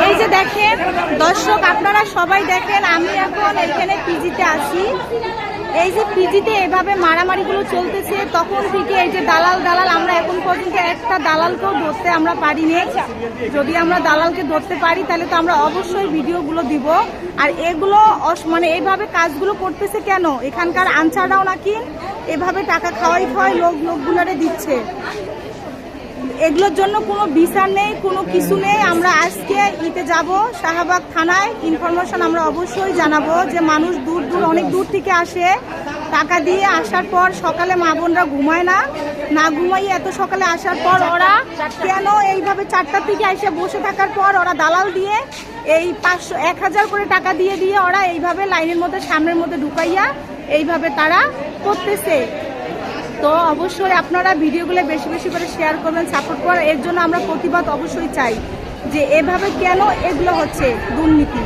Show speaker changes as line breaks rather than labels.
এই যে দেখেন দর্শক, আপনারা সবাই দেখেন, আমি এখন এখানে পিজিতে আছি। এই যে পিজিতে এভাবে মারামারিগুলো চলতেছে তখন থেকে, এই যে দালাল আমরা এখন পর্যন্ত একটা দালালকেও ধরতে আমরা পারিনি। যদি আমরা দালালকে ধরতে পারি তাহলে তো আমরা অবশ্যই ভিডিওগুলো দিব। আর এগুলো মানে এইভাবে কাজগুলো করতেছে কেন? এখানকার আনসাররাও নাকি এভাবে টাকা খাওয়াই লোকগুলারে দিচ্ছে। এগুলোর জন্য কোনো বিচার নেই, কোনো কিছু নেই। আমরা আজকে ইতে যাব শাহবাগ থানায়, ইনফরমেশন আমরা অবশ্যই জানাবো যে মানুষ অনেক দূর থেকে আসে, টাকা দিয়ে আসার পর সকালে মা বোনরা ঘুমায় না ঘুমাইয়ে এত সকালে আসার পর ওরা কেন এইভাবে 4টার থেকে এসে বসে থাকার পর ওরা দালাল দিয়ে এই 500-1000 করে টাকা দিয়ে ওরা এইভাবে লাইনের মধ্যে সামনের মধ্যে ঢুকাইয়া এইভাবে তারা করতেছে। তো অবশ্যই আপনারা ভিডিওগুলো বেশি বেশি করে শেয়ার করবেন, সাপোর্ট করেন। এর জন্য আমরা প্রতিবাদ অবশ্যই চাই যে এভাবে কেন এগুলো হচ্ছে দুর্নীতি।